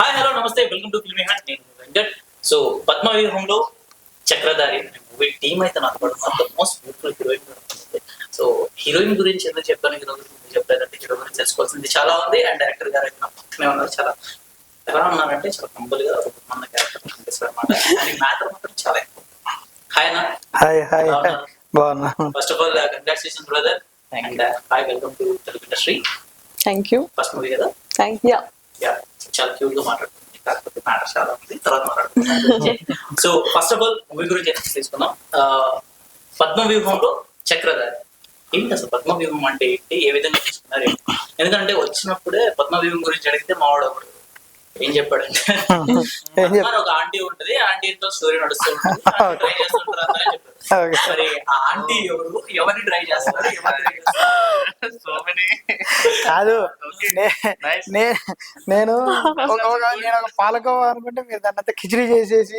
Hi hello నమస్తే welcome to filmy hand. నేను Venkat. So పద్మవ్యూహంలో Chakradhari movie team అయితే నాకు the most beautiful heroine. So heroine గురించి ఎందుకు చెప్తాను, హీరో గురించి చెప్పలేదంటే హీరో గురించి తెలుసుకోవాల్సింది చాలా ఉంది. అండ్ డైరెక్టర్ గారు అయితే నా పక్కనే ఉన్నారు. చాలా ఎలా ఉన్నారంటే చాలా కంపల్ గా ఒక మన క్యారెక్టర్ కనిపిస్తారు అనమాట. అండ్ మ్యాటర్ మాత్రం చాలా ఎక్కువ. హాయ్ అన్న. హాయ్ హాయ్ బాగున్నా. First of all congratulations brother. And hi, welcome to Telugu industry. Thank you. First movie కదా? Thank you. చాలా క్యూట్ గా మాట్లాడుతుంది, కాకపోతే మ్యాటర్ చాలా ఉంది, తర్వాత మాట్లాడుతుంది. So first of all movie గురించి తీసుకున్నాం. పద్మవ్యూహంలో చక్రధారి ఏంటి అసలు? పద్మవ్యూహం అంటే ఏంటి, ఏ విధంగా తీసుకున్నారు? ఎందుకంటే వచ్చినప్పుడే పద్మవ్యూహం గురించి అడిగితే మావాడు ఒకడు ఏం చెప్పాడంటే ఒక ఆంటీ ఉంటది, ఆంటీ ఇంట్లో స్టోరీ నడుస్తూ ఉంటుంది, ట్రై చేస్తుంటారు అందరూ చెప్పారు. మరి ఆ ఆంటీ ఎవరు, ఎవరిని ట్రై చేస్తారు? కాదు, నేను ఒక పాలకోవా అనుకుంటే మీరు దాన్ని అంతా కిచిడి చేసేసి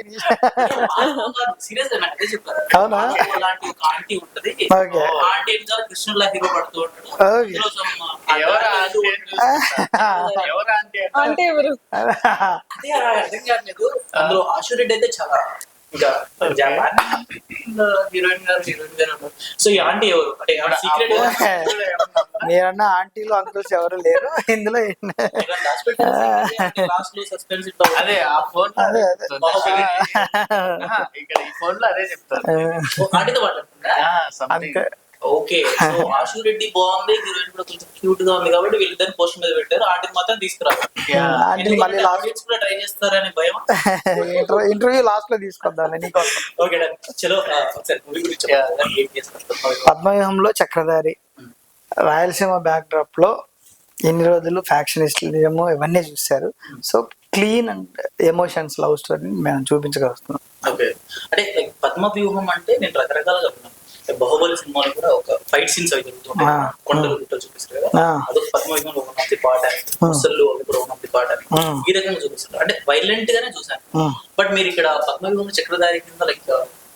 సీరియస్ గా అదే చెప్పారు. అవునా? అలాంటి ఒక ఆంటీ ఉంటది, ఆంటీ ఇంకా కృష్ణుల్లా హీరో పడుతూ ఉంటాడు. అంటే ఎవరు అదే అర్థం కావట్లేదు. అందులో ఆశురెడ్డి అయితే చాలా ఇంకా హీరోయిన్ గారు. సో ఈ ఆంటీ ఎవరు అంటే సీక్రెట్ మీరన్నా ఆంటీలు అంకుల్స్ ఎవరు లేరు ఇందులో. లాస్ట్ లో సస్పెన్స్ అదే ఆ ఫోన్ అదే ఇక్కడ ఈ ఫోన్ లో అదే చెప్తారు. ఆంటీతో మాట్లాడుతుందా? ఓకే. సో ఆశురెడ్డి బాగుంది, హీరోయిన్ కూడా కొంచెం క్యూట్ గా ఉంది కాబట్టి వీళ్ళిద్దరిని పోస్ట్ మీద పెట్టారు. ఆంటీని మాత్రం తీసుకురావాలి. కూడా ట్రై చేస్తారని భయం. ఇంటర్వ్యూ లాస్ట్ లో తీసుకొద్దాం నీకోసం. ఓకే చలో ఒకసారి మూవీ గురించి పద్మవ్యూహంలో చక్రధారి రాయలసీమ బ్యాక్ డ్రాప్ లో ఎన్ని రోజులు ఫ్యాక్షనిస్టిజం ఇవన్నీ చూశారు. So clean and emotions love స్టోరీని మేము చూపించగలుగుతున్నాం. ఓకే, అంటే పద్మవ్యూహం అంటే నేను రకరకాలుగా విన్నాను. బాహుబలి సినిమాలో కూడా ఒక ఫైట్ సీన్స్ అవి జరుగుతుంటాయి, కొండలు గుట్టలు చూపిస్తారు కదా, అదొక పద్మవ్యూహంలో ఒక మంచి పాట అని, ముసళ్ళు అవి కూడా ఒక మంచి పాట అని ఈ రకంగా చూపిస్తారు. అంటే వైలెంట్ గానే చూసాను. బట్ మీరు ఇక్కడ పద్మవ్యూహం చక్రధారి కింద లైక్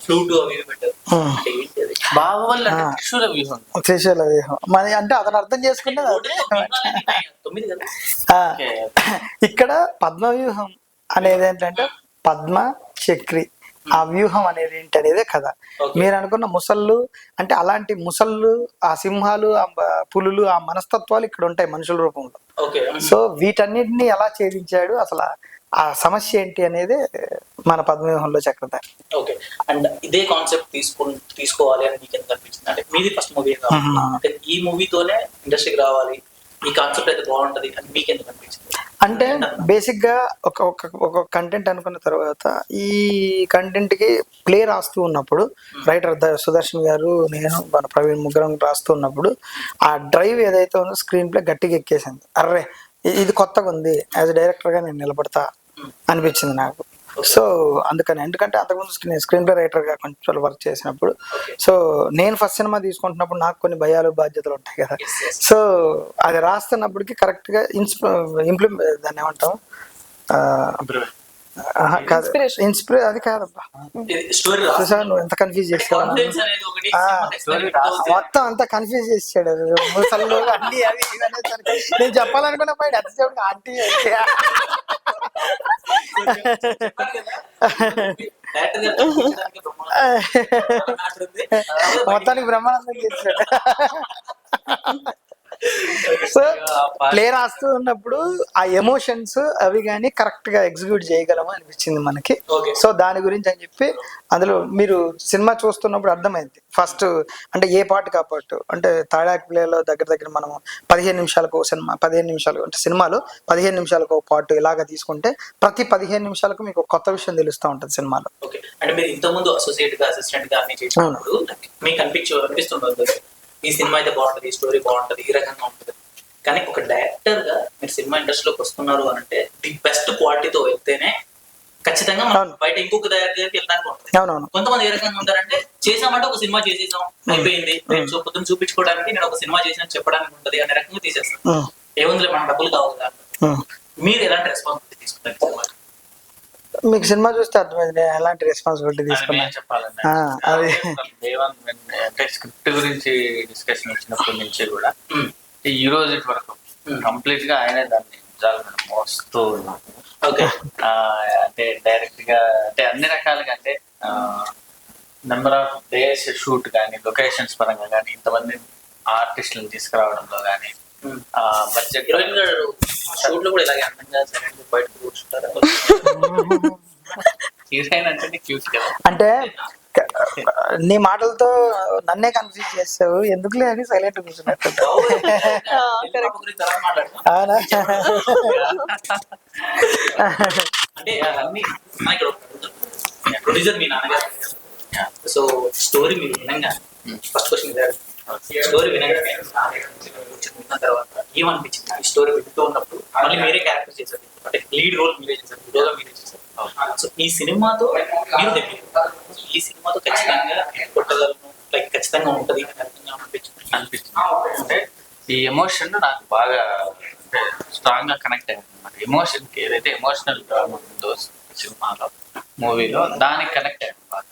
ఫ్లూట్ అవి పెట్టారు. అంటే ఏంటి అది? బాహుబలి అంటే త్రిశూల వ్యూహం. త్రిశూల వ్యూహం మరి అంటే అతను అర్థం చేసుకున్నది 9 కదా. ఇక్కడ పద్మవ్యూహం అనేది ఏంటంటే పద్మ చక్రి, ఆ వ్యూహం అనేది ఏంటి అనేదే కదా. మీరు అనుకున్న ముసళ్ళు అంటే అలాంటి ముసళ్ళు, ఆ సింహాలు, ఆ పులులు, ఆ మనస్తత్వాలు ఇక్కడ ఉంటాయి మనుషుల రూపంలో. సో వీటన్నిటిని ఎలా ఛేదించాడు, అసలు ఆ సమస్య ఏంటి అనేది మన పద్మవ్యూహంలో చక్రధారి. ఓకే, అండ్ ఇదే కాన్సెప్ట్ తీసుకోవాలి అని మీకు ఎంత అనిపించింది? అంటే మీది ఫస్ట్ మూవీ అంటే ఈ మూవీతోనే ఇండస్ట్రీకి రావాలి, ఈ కాన్సెప్ట్ అయితే బాగుంటది అని మీకు ఎందుకు అనిపించింది? అంటే బేసిక్ గా ఒక కంటెంట్ అనుకున్న తర్వాత ఈ కంటెంట్ కి ప్లే రాస్తూ ఉన్నప్పుడు రైటర్ సుదర్శన్ గారు, నేను, మన ప్రవీణ్ ముగ్గురం రాస్తూ ఉన్నప్పుడు ఆ డ్రైవ్ ఏదైతే ఉందో స్క్రీన్ ప్లే గట్టిగా ఎక్కేసింది. అర్రే ఇది కొత్తగా ఉంది, యాజ్ డైరెక్టర్ గా నేను నిలబడతా అనిపించింది నాకు. సో అందుకని, ఎందుకంటే అంతకుముందు నేను స్క్రీన్ ప్లే రైటర్ గా కొంచెం వర్క్ చేసినప్పుడు, సో నేను ఫస్ట్ సినిమా తీసుకుంటున్నప్పుడు నాకు కొన్ని భయాలు బాధ్యతలు ఉంటాయి కదా. సో అది రాస్తున్నప్పటికీ కరెక్ట్ గా ఇంప్లిమెంట్ దాన్ని ఏమంటాం, అది కాదబ్బా, నువ్వు ఎంత కన్ఫ్యూజ్ చేసావు, మొత్తం అంతా కన్ఫ్యూజ్ చేసాడు. ముసళ్ళు అన్ని అవి నేను చెప్పాలనుకున్న పైన ఎంతసేపు ఆంటీ మొత్తానికి బ్రహ్మానందం చేశాడు. సో ప్లే రాస్తూ ఉన్నప్పుడు ఆ ఎమోషన్స్ అవి కానీ కరెక్ట్ గా ఎగ్జిక్యూట్ చేయగలము అనిపించింది మనకి. సో దాని గురించి అని చెప్పి అందులో మీరు సినిమా చూస్తున్నప్పుడు అర్థమైంది. ఫస్ట్ అంటే ఏ పార్ట్ ఆ పార్ట్ అంటే థర్డ్ యాక్ట్ ప్లేలో దగ్గర మనం 15 నిమిషాలకు సినిమా, 15 నిమిషాలు అంటే సినిమాలో 15 నిమిషాలకు ఒక పార్ట్ ఇలాగా తీసుకుంటే ప్రతి 15 నిమిషాలకు మీకు కొత్త విషయం తెలుస్తూ ఉంటుంది సినిమాలో. అంటే మీరు ఇంతకుముందు అసోసియేట్ గా, అసిస్టెంట్ గా చేసినప్పుడు మీకు అనిపిస్తుంటుంది ఈ సినిమా అయితే బాగుంటది, ఈ స్టోరీ బాగుంటది, ఈ రకంగా ఉంటుంది. కానీ ఒక డైరెక్టర్ గా మీరు సినిమా ఇండస్ట్రీలోకి వస్తున్నారు అని అంటే ది బెస్ట్ క్వాలిటీతో వెళ్తేనే ఖచ్చితంగా మనం బయట ఇంకొక దగ్గరికి వెళ్ళడానికి ఉంటుంది. కొంతమంది ఏ రకంగా ఉంటారంటే చేసామంటే ఒక సినిమా చేసేసాం అయిపోయింది, పొద్దున్న చూపించుకోవడానికి నేను ఒక సినిమా చేసిన చెప్పడానికి ఉంటది అనే రకంగా తీసేస్తాం. ఏముంది మన డబ్బులు కావాలి కదా. మీరు ఎలాంటి రెస్పాన్సిబిలిటీ తీసుకుంటారు? మీకు సినిమా చూస్తే అర్థమైంది ఎలాంటి రెస్పాన్సిబిలిటీ తీసుకున్నా చెప్పాలంటే. అది అంటే స్క్రిప్ట్ గురించి డిస్కషన్ వచ్చినప్పటి నుంచి కూడా ఈ రోజు వరకు కంప్లీట్ గా ఆయనే దాన్ని మోస్తూ ఓకే. అంటే డైరెక్ట్ గా అంటే అన్ని రకాలుగా అంటే నెంబర్ ఆఫ్ డేస్ షూట్ కానీ లొకేషన్స్ పరంగా కానీ ఇంతమంది ఆర్టిస్టులను తీసుకురావడంలో కానీ బడ్జెట్ హీరోయిన్ గారు షూట్ లో కూడా ఇలాగే అందంగా సరైన బయట కూర్చుంటారు. హీరోయిన్ అంటే క్యూట్ కదా. అంటే నీ మాటలతో నన్నే కన్ఫ్యూజ్ చేస్తావు, ఎందుకులే అని సైలెంట్ కూర్చున్నట్టు. అవునా? అంటే అన్ని ప్రొడ్యూసర్ మీ నాన్నగారు. సో స్టోరీ మీరు వినంగా ఫస్ట్ క్వశ్చన్ స్టోరీ వినంగా విన్న తర్వాత ఏమనిపించింది? ఈ స్టోరీ వింటూ ఉన్నప్పుడు మళ్ళీ మీరే క్యారెక్టర్ చేశారు, అంటే లీడ్ రోల్ మీరే చేశారు, హీరోగా మీరే చేశారు. సో ఈ సినిమాతో మీరు దగ్గర ఈ సినిమాతో ఖచ్చితంగా కొట్టగలను, లైక్ ఖచ్చితంగా ఉంటుంది అనిపించింది. అంటే ఈ ఎమోషన్ నాకు బాగా స్ట్రాంగ్ గా కనెక్ట్ అయ్యింది అనమాట. ఎమోషన్ కి ఏదైతే ఎమోషనల్ డ్రామా ఉందో సినిమాలో మూవీలో దానికి కనెక్ట్ అయ్యింది బాగా.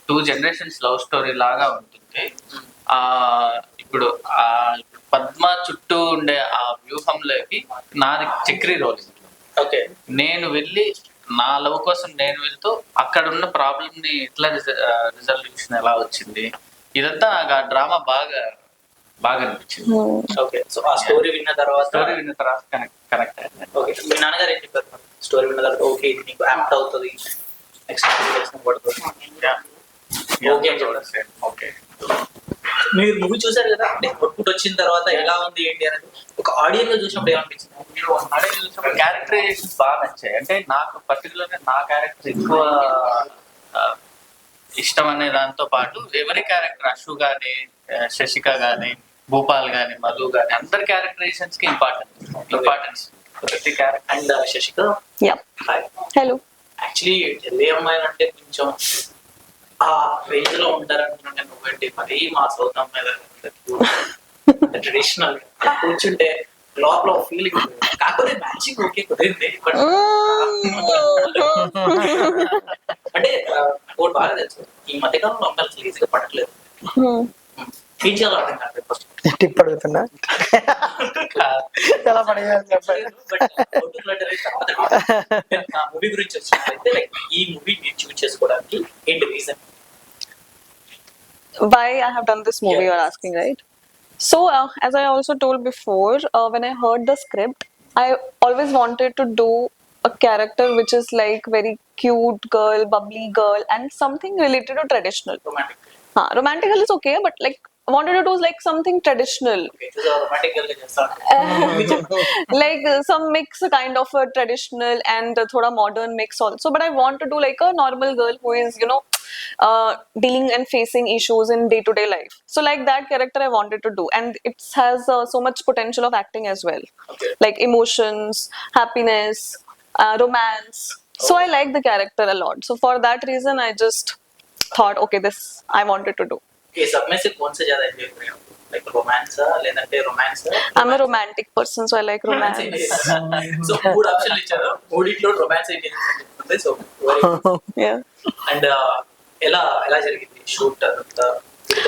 2 generations లవ్ స్టోరీ లాగా ఉంటుంది. ఇప్పుడు ఆ పద్మ చుట్టూ ఉండే ఆ వ్యూహంలోకి నాది చక్రి రోల్. ఓకే, నేను వెళ్ళి నా లవ్ కోసం నేను వెళ్తూ అక్కడ ఉన్న ప్రాబ్లమ్ ని ఎట్లా రిజల్యూషన్ ఎలా వచ్చింది, ఇదంతా నాకు ఆ డ్రామా బాగా అనిపించింది. ఓకే. సో ఆ స్టోరీ విన్న తర్వాత కనెక్ట్ అయ్యింది. ఓకే, మీ నాన్నగారు ఏం చెప్పారు స్టోరీ విన్న తర్వాత? ఓకే, ఇది నీకు యాప్ట్ అవుతుంది, నెక్స్ట్ పడుతుంది, ఓకే అని చెప్పారు. ఓకే, మీరు మూవీ చూసారు కదా, అంటే అవుట్పుట్ వచ్చిన తర్వాత ఎలా ఉంది ఏంటి అనేది ఒక ఆడియన్స్ లో చూసినప్పుడు ఏమనిపించింది? క్యారెక్టరైజేషన్స్ బాగా నచ్చాయి. అంటే నాకు పర్టికులర్గా నా క్యారెక్టర్ ఎక్కువ ఇష్టం అనే దాంతో పాటు ఎవరి క్యారెక్టర్ అశు గాని, శశిక గాని, భూపాల్ గాని, మధు గాని అందరి క్యారెక్టరైజేషన్స్ కి ఇంపార్టెన్స్ ప్రతి character. And Shashika, hi. Hello. Actually Delhi అమ్మాయిలు అంటే కొంచెం ఆ రేంజ్ లో ఉంటారనుకుంటే నువ్వంటే మరీ మా సౌత్ అమ్మాయి ట్రెడిషనల్ కూర్చుంటే లోపల ఫీలింగ్, కాకపోతే మ్యాచింగ్ ఓకే కుదిరింది. బట్ అంటే ఒకటి బాగా తెలుసు, ఈ మధ్యకాలంలో అమ్మాయిలు అసలు ఈజీగా పడట్లేదు. ఏం చేయాలో అర్థం కాదు. ఫస్ట్ టిప్ అడుగుతున్నా, ఎలా పడేయాలి చెప్పండి. మూవీ గురించి వచ్చినట్లయితే లైక్ ఈ మూవీ మీరు చూస్ చేసుకోవడానికి ఏంటి reason? Why I have done this movie, you're asking, right? So, as I also told before, when I heard the script, I always wanted to do a character which is like very cute girl, bubbly girl, and something related to traditional. Romantic. Romantic girl is okay, but like I wanted to do like something traditional. Romantic గా చేస్తాను. Like some mix kind of a traditional and thoda modern mix also, but I want to do like a normal girl who is, you know, dealing and facing issues in day-to-day life. So like that character I wanted to do, and it has so much potential of acting as well. Okay. Like emotions, happiness, romance. So I like the character a lot. So for that reason I just thought, okay, this I wanted to do. ये सब में से कौन से ज्यादा enjoy कर रहे हो? लाइक रोमांस लेదంటే romance? I'm a romantic person, so I like romance. So మూడు ఆప్షన్లు ఇచ్చారు, మూడిట్లో రొమాన్స్ ఏంటి చెప్తుంది. So Yeah. అండ్ ఎలా ఎలా జరిగింది షూట్?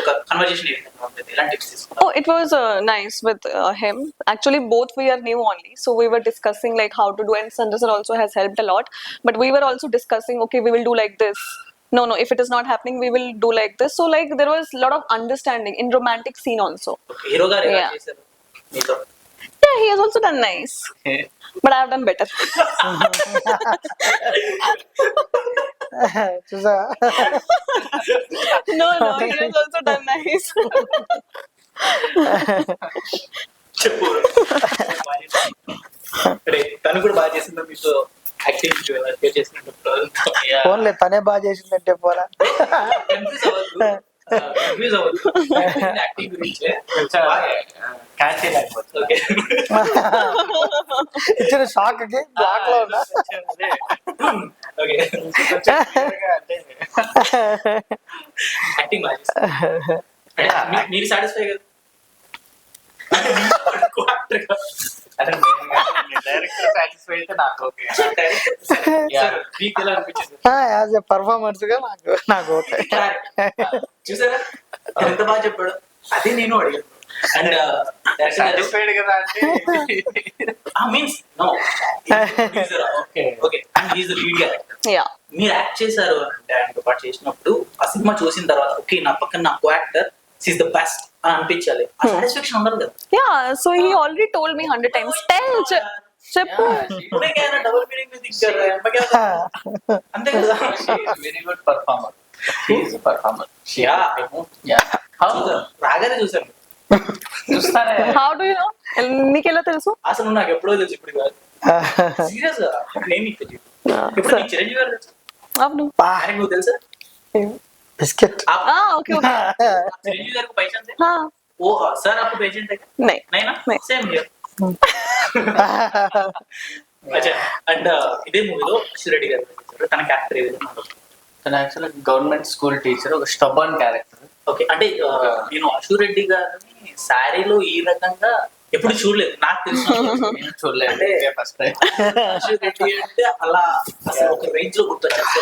ఒక కన్వర్జేషన్ ఏ విధంగా ఉంటుంది, ఎలాంటి టిప్స్ తీసుకున్నారు? Oh, it was nice with him. Actually, both we are new only, so we were discussing like how to do, and Sanjay sir also has helped a lot. But we were also discussing, okay, we will do like this. No, if it is not happening, we will do like this. So like there was a lot of understanding in romantic scene also. Hero గారు ఎలా Yeah. చేశారు మీతో? Yeah, he has also done nice, but I have done better. చూసా, No, he has also done nice. చెప్పు. అంటే తను కూడా బాగా చేసిందా మీతో యాక్టింగ్ చేసినప్పుడు? ఫోన్లే తనే బాగా చేసిందంటే పోరా. కన్ఫ్యూజ్ అవ్వదు యాక్టింగ్ గురించి. క్యాచ్ లేకపోతే ఓకే, ఇచ్చిన షాక్ కి బ్లాక్ లో ఉన్నా. ఓకే, యాక్టింగ్ బాగా చేస్తారు. అంటే మీరు సాటిస్ఫై కదా? అంటే డైరెక్టర్ సాటిస్ఫై అయితే నాకు ఓకే. మీకు ఎలా అనిపించింది యాజ్ ఎ పర్ఫార్మెన్స్ గా నాకు ఓకే. చూసారా ఎంత బాగా చెప్పాడు? అదే నేను అడిగాను. అండ్ సాటిస్ఫైడ్ కదా అంటే means no okay okay and is lead character. Yeah. మీరు యాక్ట్ చేశారు అంటే ఆయనతో పాటు చేసినప్పుడు ఆ సినిమా చూసిన తర్వాత ఓకే నా పక్కన నా co actor is the best అని అనిపించాలి. ఆ సాటిస్ఫాక్షన్ ఉండాలి కదా. Yeah, so he already told me 100 times. Tell చెప్పు. ఇప్పుడే కదా డబుల్ మీనింగ్ దిగారు అంతే కదా. Very good performer. She's performer. Yeah రాగానే చూసాను. చూస్తానే How do you know? నీకెలా తెలుసు? అసలు నాకు ఎప్పుడో తెలుసు ఇప్పుడు కాదు సీరియస్ గా నేను మీకు తెలియదు. ఇప్పుడు నీకు చిరంజీవి గారు తెలుసా? అవును. ఆయనకు నువ్వు తెలుసా? బిస్కెట్. Okay, okay. చిరంజీవి గారికి పైసా हाँ. ఓహో సార్ అప్పుడు పేషెంట్ नहीं. నైనా नहीं. Same here. అచ్చా అండ్ ఇదే మూవీలో అశ్విరెడ్డి గారు చేశారు. తన క్యారెక్టర్ ఏ విధంగా ఉంటుంది? తను యాక్చువల్లీ గవర్నమెంట్ స్కూల్ టీచర్, ఒక స్టబర్న్ క్యారెక్టర్. ఓకే అంటే నేను అశ్విరెడ్డి గారిని శారీలో ఈ రకంగా ఎప్పుడు చూడలేదు. నాకు తెలిసిన నేను చూడలేదు అంటే ఫస్ట్ టైం. అశ్విరెడ్డి అంటే అలా అసలు ఒక రేంజ్ లో గుర్తొచ్చారు.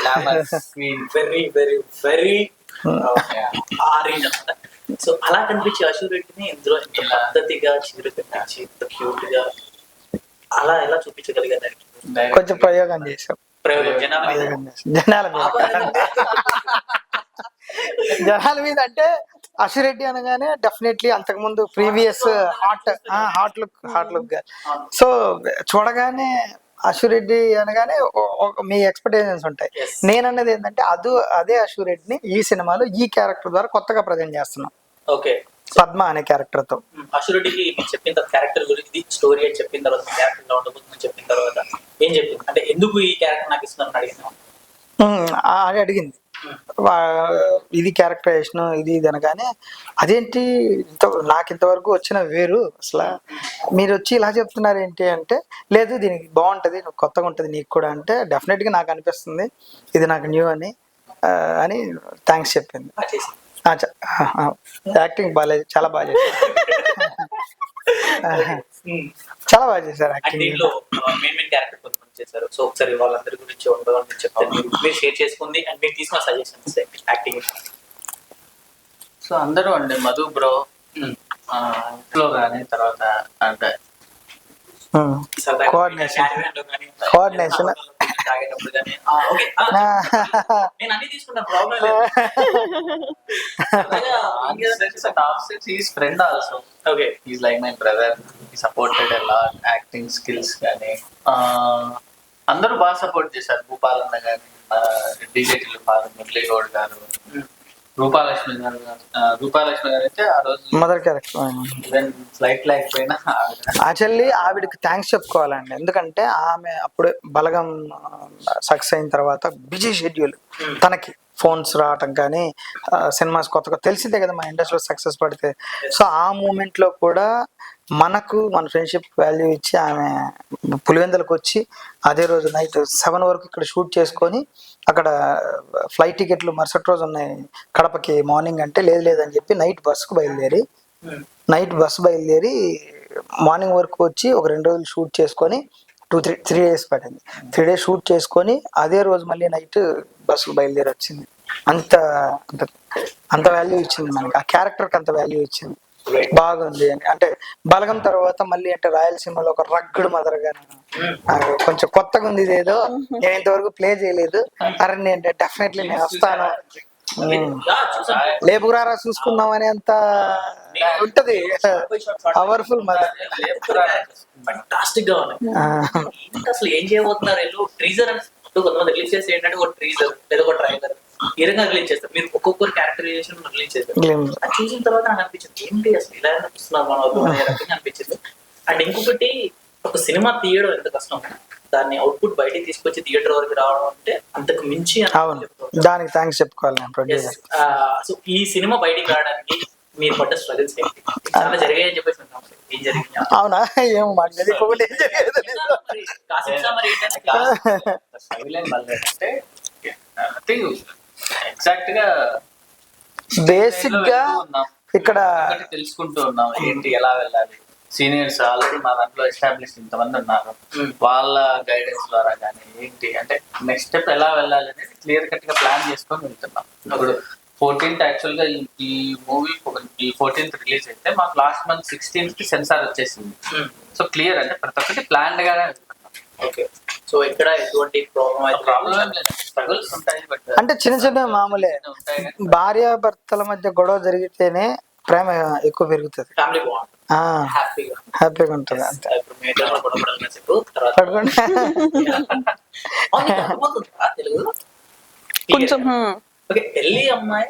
వెరీ వెరీ వెరీ ఆ రేంజ్ అనమాట. సో అలా కనిపించే అశ్విరెడ్డిని ఇందులో ఇంత పద్ధతిగా చీర కనిపించి ఇంత క్యూట్ గా అలా ఎలా చూపించగలిగారు? కొంచెం ప్రయోగం చేసాం. ప్రయోగం జనాల మీద. ప్రయోగం చేసాం జనాల మీద. జనాల మీద అంటే అశ్విరెడ్డి అనగానే డెఫినెట్లీ అంతకుముందు ప్రీవియస్ హాట్ లుక్ సో చూడగానే అశ్విరెడ్డి అనగానే మీ ఎక్స్పెక్టేషన్స్ ఉంటాయి. Yes. నేనన్నది ఏంటంటే అదే అశ్విరెడ్డిని ఈ సినిమాలో ఈ క్యారెక్టర్ ద్వారా కొత్తగా ప్రజెంట్ చేస్తున్నాం, ఓకే పద్మ అనే క్యారెక్టర్ తో. అశ్విరెడ్డికి మీకు చెప్పిన తర్వాత క్యారెక్టర్ గురించి స్టోరీ అని చెప్పిన తర్వాత క్యారెక్టర్ గా ఉండబోతుందని చెప్పిన తర్వాత ఏం చెప్పింది? అంటే ఎందుకు ఈ క్యారెక్టర్ నాకు ఇస్తున్నారని అడిగినా? అది అడిగింది. ఇది క్యారెక్టరైజేషన్ ఇది అనగానే అదేంటి నాకు ఇంతవరకు వచ్చిన వేరు, అసలు మీరు వచ్చి ఇలా చెప్తున్నారు ఏంటి అంటే, లేదు దీనికి బాగుంటది, కొత్తగా ఉంటది నీకు కూడా అంటే, డెఫినెట్ గా నాకు అనిపిస్తుంది ఇది నాకు న్యూ అని థ్యాంక్స్ చెప్పింది. యాక్టింగ్ బాగాలేదు, చాలా బాగా చేశారు. చాలా బాగా చేశారు యాక్టింగ్. దీంట్లో మెయిన్ క్యారెక్టర్ కొంతమంది చేశారు. సో ఒకసారి వాళ్ళందరి గురించి ఉండదని చెప్తే మీరు షేర్ చేసుకుంది అండ్ మీరు తీసుకున్న సజెషన్స్ యాక్టింగ్. సో అందరూ అండి, మధు బ్రో ఇంట్లో కానీ తర్వాత అంటే కోఆర్డినేషన్ తాగేటప్పుడు కానీ నేను అన్ని తీసుకుంటాను, ప్రాబ్లం లేదు. He's friend also. Okay he's like my brother. He supported a lot. Acting skills కానీ అందరూ బాగా సపోర్ట్ చేశారు. భూపాలన్న కానీ, డిజేటీలు ఫాదర్ మురళీ గౌడ్ గారు, రూపాలక్ష్మి గారు అయితే ఆ రోజు మదర్ క్యారెక్టర్. ఈవెన్ ఫ్లైట్ లేకపోయినా యాక్చువల్లీ ఆవిడకి థ్యాంక్స్ చెప్పుకోవాలండి. ఎందుకంటే ఆమె అప్పుడే బలగం సక్సెస్ అయిన తర్వాత బిజీ షెడ్యూల్, తనకి ఫోన్స్ రావటం కానీ సినిమాస్ కొత్తగా తెలిసిందే కదా మన ఇండస్ట్రీలో సక్సెస్ పడితే. సో ఆ మూమెంట్ లో కూడా మనకు మన ఫ్రెండ్షిప్ వాల్యూ ఇచ్చి ఆమె పులివెందులకు వచ్చి అదే రోజు నైట్ 7 వరకు ఇక్కడ షూట్ చేసుకొని అక్కడ ఫ్లైట్ టికెట్లు మరుసటి రోజు ఉన్నాయి కడపకి మార్నింగ్ అంటే, లేదని చెప్పి నైట్ బస్సు బయలుదేరి మార్నింగ్ వరకు వచ్చి ఒక 2 రోజులు షూట్ చేసుకొని 3 days పట్టింది. 3 days షూట్ చేసుకొని అదే రోజు మళ్ళీ నైట్ బస్సు బయలుదేరి వచ్చింది. అంత వాల్యూ ఇచ్చింది మనకి, ఆ క్యారెక్టర్కి అంత వాల్యూ ఇచ్చింది. బాగుంది అని అంటే బలగం తర్వాత మళ్ళీ అంటే రాయలసీమలో ఒక రగ్గుడు మదర్ గాని కొంచెం కొత్తగా ఉంది, ఇదేదో నేను ఇంతవరకు ప్లే చేయలేదు. అరే నేను డెఫినెట్లీ నేను వస్తాను, లేపురారా చూసుకుందాం అని అంత ఉంటది. పవర్ఫుల్ మదర్, ఫంటాస్టిక్ గా ఉన్నాయి. అసలు ఏం చేయబోతున్నారు వీళ్ళు? ట్రీజర్ అని కొంతమంది రిలీజ్ చేసి ఏంటంటే ఒక ట్రీజర్ లేదా ఒక ట్రైలర్ ఈ రకంగా రిలీజ్ చేస్తారు. మీరు ఒక్కొక్కరు క్యారెక్టరైజేషన్ రిలీజ్ చేస్తారు. అది చూసిన తర్వాత నాకు అనిపించింది ఏంటి అసలు ఇలా అనిపిస్తున్నారు మన అనే రకంగా అనిపించింది. అండ్ ఇంకొకటి, ఒక సినిమా తీయడం ఎంత కష్టం, దాన్ని అవుట్పుట్ బయటికి తీసుకొచ్చి థియేటర్ వరకు రావడం అంటే అంతకు మించి. దానికి థ్యాంక్స్ చెప్పుకోవాలి. సో ఈ సినిమా బయటికి రావడానికి మీరు పడ్డ స్ట్రగుల్స్ ఏంటి? చాలా జరిగాయని చెప్పేసి ఏం జరిగింది? అవునా, ఏమో మాకు ఎగ్జాక్ట్ గా బేసిక్ గా ఇక్కడ తెలుసుకుంటూ ఉన్నాం ఏంటి ఎలా వెళ్ళాలి. సీనియర్స్ ఆల్రెడీ మా దాంట్లో ఎస్టాబ్లిష్ ఇంతమంది ఉన్నారు, వాళ్ళ గైడెన్స్ ద్వారా కానీ ఏంటి అంటే నెక్స్ట్ స్టెప్ ఎలా వెళ్ళాలి అనేది క్లియర్ కట్ గా ప్లాన్ చేసుకొని వెళ్తున్నాం. ఇప్పుడు 14th యాక్చువల్ గా ఈ మూవీ ఈ 14th రిలీజ్ అయితే మాకు లాస్ట్ మంత్ 16th కి సెన్సార్ వచ్చేసింది. సో క్లియర్ అంటే ప్రతి ఒక్కటి ప్లాన్డ్ గానే ఓకే. సో ఇక్కడ ఎటువంటి ప్రాబ్లం ఏం లేదు, స్ట్రగుల్స్ ఉంటాయి బట్ అంటే చిన్న చిన్న మామూలే. ఉంటాయి కానీ భార్యాభర్తల మధ్య గొడవ జరిగితేనే ప్రేమ ఎక్కువ పెరుగుతుంది, ఫ్యామిలీ బాగుంటుంది, హ్యాపీగా హ్యాపీగా ఉంటుంది అంతే. ఇప్పుడు మీ ఇద్దరు కూడా గొడవపడాలని చెప్పు తర్వాత పడుకోండి. అర్థమవుతుందా తెలుగు కొంచెం ओके दिल्ली अम्माई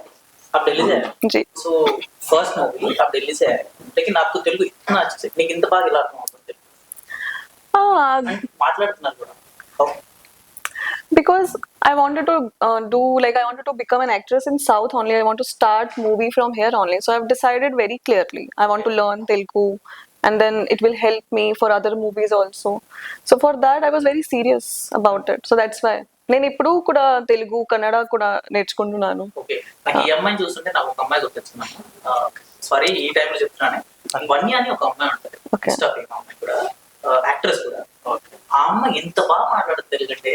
आप दिल्ली से आए जी सो फर्स्ट मूवी आप दिल्ली से आए लेकिन आपको तेलुगु इतना अच्छे से నీకు ఇంత బాగా ఎలా అర్థమవుతుంది మాట్లాడుతున్నారు కూడా because I wanted to I wanted to become an actress in South only. I want to start movie from here only. So I've decided very clearly. I want to learn Telugu and then it will help me for other movies also. So for that I was very serious about it. So that's why నేను ఇప్పుడు కూడా తెలుగు కన్నడ కూడా నేర్చుకుంటున్నాను. Okay. నాకు ఈ అమ్మాయిని చూస్తుంటే నాకు ఒక అమ్మాయి గుర్తొచ్చింది. సారీ ఈ టైంలో చెప్తున్నాను. వన్య అని ఒక అమ్మాయి ఉంటుంది. అమ్మాయి కూడా యాక్ట్రెస్ కూడా. ఆ అమ్మాయి ఎంత బాగా మాట్లాడుతుంది తెలుగు అంటే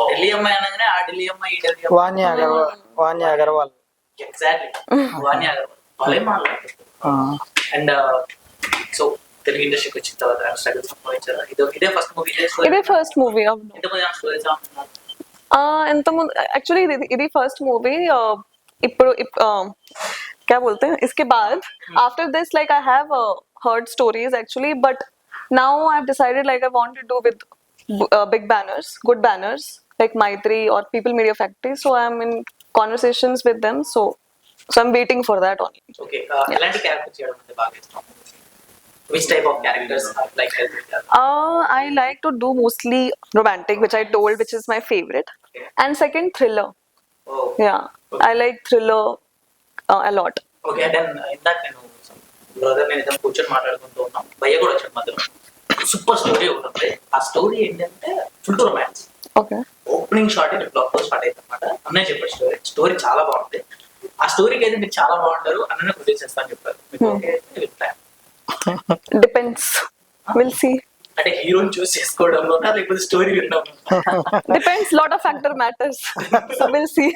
ఢిల్లీ అమ్మాయి అనగానే ఆ ఢిల్లీ అమ్మాయి ఈ ఢిల్లీ వాణ్య అగర్వాల్ ఎగ్జాక్ట్లీ వాణ్య అగర్వాల్ వాళ్ళే మాట్లాడుతుంది. అండ్ సో తెలుగు ఇండస్ట్రీకి వచ్చిన తర్వాత స్ట్రగుల్స్ సంభవించారు. ఇదే ఫస్ట్ మూవీ ఇదే ఫస్ట్ మూవీ అవును. ఎంతమంది స్టోరీస్ అంటున్నారు ఎంతమంది యాక్చువల్లీ ఇది ఫస్ట్ మూవీ. ఇప్పుడు क्या बोलते हैं इसके बाद after this like I have heard stories actually but now I've decided like I want to do with big banners, good banners like Maitri or People Media Factory. So I'm in conversations with them. So I'm waiting for that only. Okay. ఎలాంటి character చేయడం అంటే బాగా ఇష్టం? Which type of characters like I like to do mostly romantic, which I told, which is my favorite. Okay. And second, thriller. Oh. Yeah, I like thriller a lot. Okay. Then ఇందాక నేను brother నేను ఇద్దరం కూర్చొని మాట్లాడుకుంటూ ఉన్నాం. భయ్య కూడా వచ్చాడు మధ్యలో. సూపర్ స్టోరీ ఉంటుంది. ఆ స్టోరీ ఏంటంటే full romance. Okay. Opening shot block తో స్టార్ట్ అయింది అనమాట. అన్నయ్య చెప్పాడు స్టోరీ చాలా బాగుంది. ఆ స్టోరీకి అయితే మీరు చాలా బాగుంటారు అన్ననే ప్రొడ్యూస్ చేస్తాను చెప్పారు. మీకు okay plan Depends. We'll see. అంటే హీరోని చూస్ చేసుకోవడంలోనా లేకపోతే స్టోరీ వినడం? Depends. Lot of factor matters. So we'll see.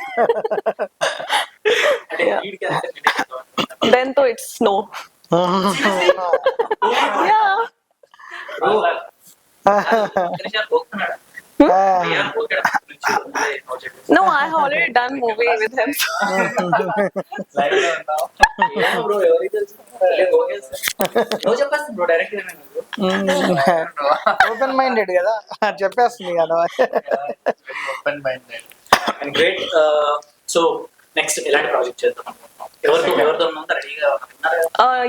అంటే lead character Then though it's no. Yeah. పోతున్నాడా? No, I have already done movie with him. Bro ఎవరికి తెలుసు? నువ్వు చెప్పేస్తాను బ్రో డైరెక్ట్ ఓపెన్ మైండెడ్ కదా చెప్పేస్తుంది కదా. Open minded and great. So next ఎలాంటి project చేద్దాం అనుకుంటున్నాం? ఎవరితో ఉన్నాం రెడీగా ఉన్నారా?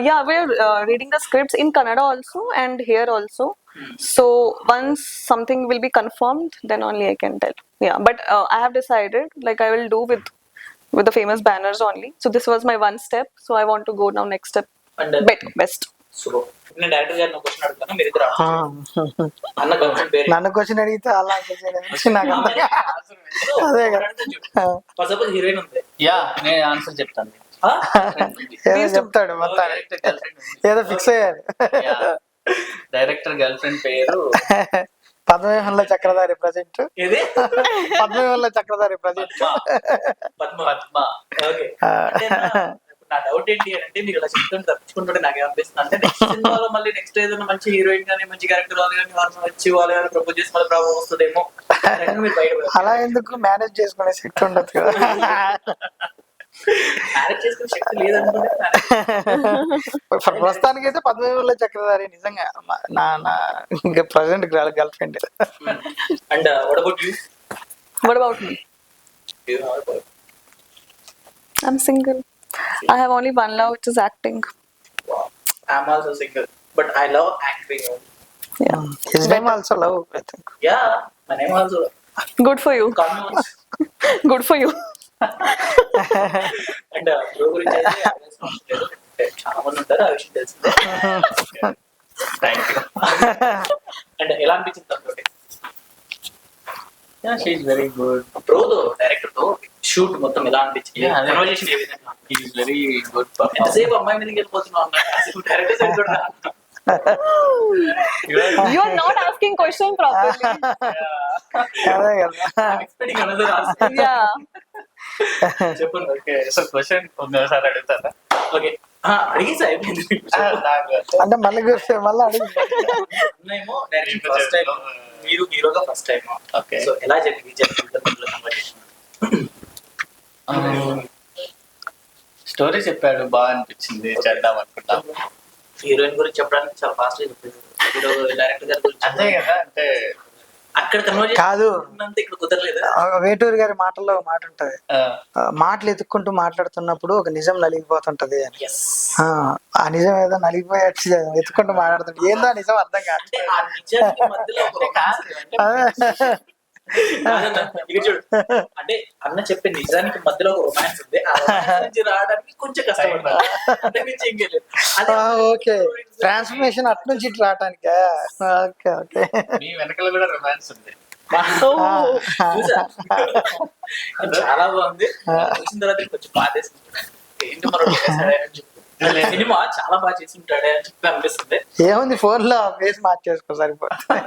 Yeah, we're reading the scripts in Kannada also and here also. So once something will be confirmed, then only I can tell. Yeah, but I have decided like I will do with the famous banners only. So this was my one step. So I want to go now next step. And Best. So నేను director గారిని ఒక question అడుగుతాను, మీరు ఇద్దరు అన్న girlfriend పేరు నన్ను question అడిగితే అలా నాకు అదే కదా. ఫర్ సపోజ్ హీరోయిన్ ఉంది. యా నేను ఆన్సర్ చెప్తాను. ఏదో చెప్తాడు మొత్తం ఏదో ఫిక్స్ అయ్యారు. డైరెక్టర్ గర్ల్ ఫ్రెండ్ పేరు పద్మవ్యూహంలో చక్రధారి ప్రజెంట్. ఏది? పద్మవ్యూహంలో చక్రధారి ప్రజెంట్. పద్మ. ఓకే. నా డౌట్ ఏంటి అంటే మీరు ఇలా చెప్తుంటే తప్పించుకుంటుంటే నాకు ఏమనిపిస్తుంది అంటే నెక్స్ట్ సినిమాలో మళ్ళీ నెక్స్ట్ ఏదైనా మంచి హీరోయిన్ కానీ మంచి క్యారెక్టర్ వాళ్ళు కానీ వాళ్ళు వచ్చి వాళ్ళు కానీ ప్రపోజ్ చేసి మళ్ళీ ప్రాబ్లం వస్తుందేమో మీరు బయట అలా ఎందుకు మేనేజ్ చేసుకునే శక్తి ఉండదు కదా. మేనేజ్ చేసుకునే శక్తి లేదనుకుంటే ప్రస్తుతానికి అయితే పద్మవ్యూహంలో చక్రధారి నిజంగా నా ఇంకా present girl friend. And what about you? What about me? I'm single. I have only one love, which is acting. Wow. I'm also single, but I love acting. Yeah. His name also love, I think. Yeah, my name also. Good for you. Call me once. Good for you. And bro గురించి అయితే అవసరం లేదు, చాలా మంది ఉంటారు ఆ విషయం తెలిసిందే. Thank you. అండ్ ఎలా అనిపించింది తనతోటి? Yeah she is very good. బ్రోతో డైరెక్టర్ తో షూట్ మొత్తం ఎలా అనిపించింది? Yeah, అదే. కన్వర్జేషన్ ఏ విధంగా? He is very good. ఎంతసేపు అమ్మాయి మీదకి వెళ్ళిపోతున్నావు అన్న డైరెక్టర్ సైడ్ కూడా You are not asking question properly. అదే కదా. Expecting another answer. Yeah. చెప్పండి. ఓకే సో క్వశ్చన్ ఒకసారి అడుగుతారా? ఓకే అడిగేసి అయిపోయింది. అంటే మళ్ళీ మళ్ళీ అడుగు. అన్నేమో డైరెక్షన్ ఫస్ట్ టైం, మీరు హీరోగా ఫస్ట్ టైం. ఓకే సో ఎలా జరిగింది స్టోరీ చెప్పాడు, బాగా అనిపించింది, చేద్దాం అనుకుంటాం. హీరోయిన్ గురించి చెప్పడానికి చాలా ఫాస్ట్ గా చెప్పారు. హీరో డైరెక్టర్ గారి గురించి అంతే కదా, అంటే అక్కడ కన్వర్ట్ కాదు. ఇక్కడ కుదరలేదు. వేటూరు గారి మాటల్లో ఒక మాట ఉంటది, ఆ, మాటలు ఎత్తుక్కుంటూ మాట్లాడుతున్నప్పుడు ఒక నిజం నలిగిపోతుంటది అని. ఎస్ ఆ నిజం ఏదో నలిగిపోయచ్చు ఎత్తుకుంటూ మాట్లాడుతుంటే ఏందో ఆ నిజం అర్థం కాదు. అంటే ఆ నిజానికి మధ్యలో ఒక romance అంటే కాదన్న, ఇక్కడ చూడు, అంటే అన్న చెప్పే నిజానికి మధ్యలో ఒక రొమాన్స్ ఉంది. ఆ romance నుంచి రావడానికి కొంచెం కష్టపడతారు. అంతకుమించి ఏం చేయలేదు. అదే ఓకే, ట్రాన్స్ఫర్మేషన్ అటు నుంచి ఇటు రావటానికా? Okay okay. మీ వెనకాల కూడా రొమాన్స్ ఉంది. చూసా? చాలా బాగుంది. వచ్చిన తర్వాత కొంచెం బాధేస్తుంది. ఏంటి మరో సినిమా చాలా బాగా చేసి ఉంటాడే అని చెప్పి అనిపిస్తుంది. ఏముంది, ఫోన్ లో ఫేస్ మార్చేసుకో సరిపోతుంది.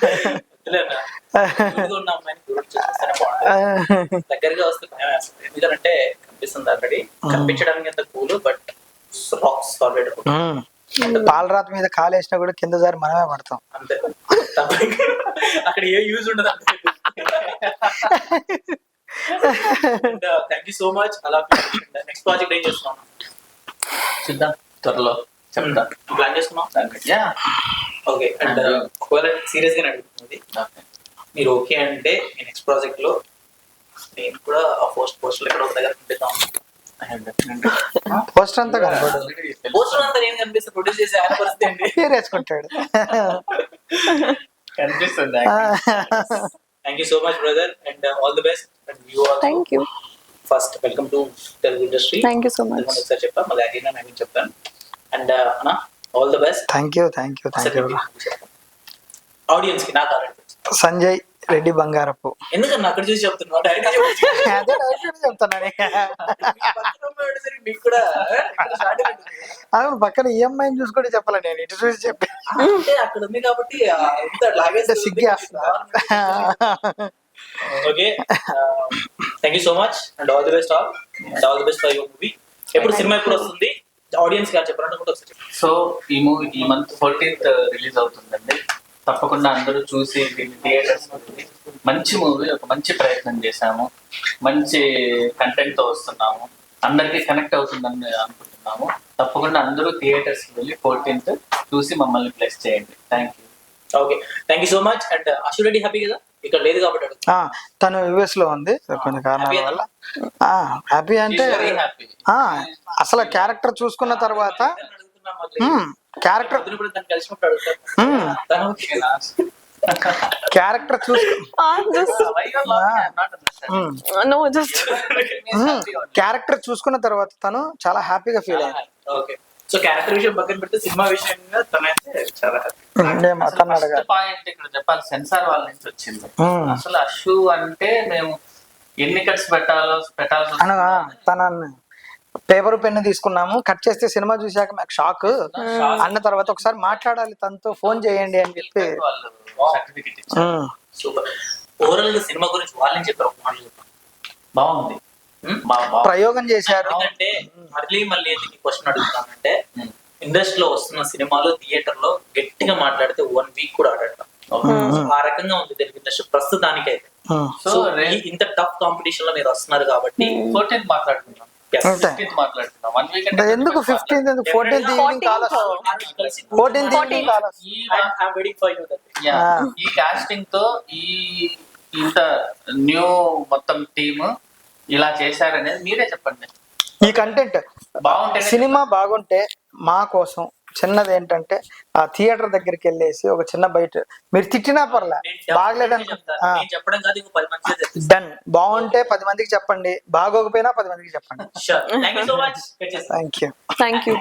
వద్దులేనా? దూరంగా ఉన్న అమ్మాయిని దూరం చేసేస్తేనే బాగుంటుంది. దగ్గరగా వస్తే భయం వేస్తుంది. ఎందుకంటే కనిపిస్తుంది ఆల్రెడీ, కనిపించడానికి ఎంత కూల్, బట్ రాక్స్ సాలిడ్. పాలరాత మీద కాలేసినా కూడా కింద జారి మనమే పడతాం. అంతే, అక్కడ ఏ యూజ్ ఉండదు. Thank you so much. అలా నెక్స్ట్ ప్రాజెక్ట్ ఏం చేస్తున్నాం చూద్దాం, త్వరలో చెప్తాం. ప్లాన్ చేసుకున్నాం దానికి. Yeah okay. అండ్ ఒకవేళ సీరియస్ గా అడుగుతుంది, మీరు ఓకే అంటే మీ నెక్స్ట్ ప్రాజెక్ట్ లో నేను కూడా ఆ పోస్టర్ ఎక్కడ ఒక దగ్గర పంపిద్దాం. పోస్టర్ అంతా కనపడదు, పోస్టర్ అంతా ఏం కనిపిస్తుంది, ప్రొడ్యూస్ చేసే ఆయన పరిస్థితి ఏంటి? పేరు వేసుకుంటాడు. కనిపిస్తుంది. Thank you so much brother, and all the best. And you also Thank you. First welcome to Telugu industry. Thank you so much. ఒకసారి చెప్పా, మళ్ళీ అడిగినా నేను చెప్తాను. అండ్ అన్న all the best. Thank you thank you thank you. Audience కి నాకు already Sanjay Reddy బంగారపు. ఎందుకన్నా అక్కడ చూసి చెప్తున్నా, డైరెక్ట్ అదే డైరెక్ట్ చెప్తాను. మీకు కూడా ఇక్కడ starting ఉంటుంది. అవును, పక్కన ఈఎంఐని చూసుకుంటే చెప్పాలి, నేను ఇటు చూసి చెప్పి అంటే అక్కడ ఉంది కాబట్టి ఇంత లాగేజ్ సిగ్గేస్తా. Okay, thank you so much and all the best all, and all the best for your movie. ఎప్పుడు సినిమా ఎప్పుడు వస్తుంది ఆడియన్స్ గా చెప్పాలనుకుంటే ఒకసారి చెప్పండి. సో ఈ మూవీ ఈ మంత్ 14th రిలీజ్ అవుతుందండి. తప్పకుండా అందరూ చూసి దీన్ని థియేటర్స్ మంచి మూవీ, ఒక మంచి ప్రయత్నం చేశాము, మంచి కంటెంట్ తో వస్తున్నాము, అందరికీ కనెక్ట్ అవుతుందని అనుకుంటున్నాము. తప్పకుండా అందరూ థియేటర్స్ కి వెళ్ళి 14th చూసి మమ్మల్ని బ్లెస్ చేయండి. Thank you. Okay, thank you so much. And Ashu Reddy happy కదా? ఇక్కడ లేదు కాబట్టి అడుగుతా. తను యుఎస్ లో ఉంది కొన్ని కారణాల వల్ల. హ్యాపీ అంటే వెరీ హ్యాపీ. అసలు క్యారెక్టర్ చూసుకున్న తర్వాత క్యారెక్టర్ కలిసినప్పుడు అడుగుతాను. క్యారెక్టర్ చూసుకు Just no, just క్యారెక్టర్ చూసుకున్న తర్వాత తను చాలా హ్యాపీగా ఫీల్ అయ్యింది. ఓకే, సో క్యారెక్టర్ విషయం పక్కన పెడితే సినిమా విషయంగా తనైతే చాలా అతను అడగాలి. పాయింట్ ఇక్కడ చెప్పాలి, సెన్సార్ వాళ్ళ నుంచి వచ్చింది. అసలు అషు అంటే మేము ఎన్ని కట్స్ పెట్టాల్సి అనగా తన పేపర్ పెన్ను తీసుకున్నాము, కట్ చేస్తే సినిమా చూసాక మాకు షాక్ అన్న తర్వాత ఒకసారి మాట్లాడాలి తనతో, ఫోన్ చేయండి అని చెప్పి వాళ్ళు సర్టిఫికెట్ ఇచ్చారు. సూపర్. ఓవరాల్ గా సినిమా గురించి వాళ్ళని చెప్పారు, ఒక మాట చెప్పారు. బాగుంది. ప్రయోగం చేశారు. ఎందుకంటే మళ్ళీ ఎందుకు క్వశ్చన్ అడుగుతానంటే, ఇండస్ట్రీలో వస్తున్న సినిమాలు థియేటర్ లో గట్టిగా మాట్లాడితే 1 వీక్ కూడా ఆడటం ఆ రకంగా ఉంది తెలుగు ఇండస్ట్రీ ప్రస్తుతానికైతే. సో ఇంత టఫ్ కాంపిటీషన్ లో మీరు వస్తున్నారు కాబట్టి 14th మాట్లాడుకుందాం. 15th మాట్లాడుకుందాం. 1 వీక్ అంటే ఎందుకు 15th ఎందుకు 14th evening call 14th evening call. ఈ కాస్టింగ్ తో ఇంత న్యూ మొత్తం టీమ్ ఇలా చేశారనేది మీరే చెప్పండి. ఈ కంటెంట్ బాగుంటే సినిమా బాగుంటే మా కోసం చిన్నది ఏంటంటే ఆ థియేటర్ దగ్గరికి వెళ్ళేసి ఒక చిన్న బయట మీరు తిట్టినా పర్లే, బాగలేదని చెప్పడం కాదు, ఇంకో 10 మంది డన్. బాగుంటే 10 మందికి చెప్పండి, బాగోకపోయినా 10 మందికి చెప్పండి. Thank you so much. Thank you. thank you.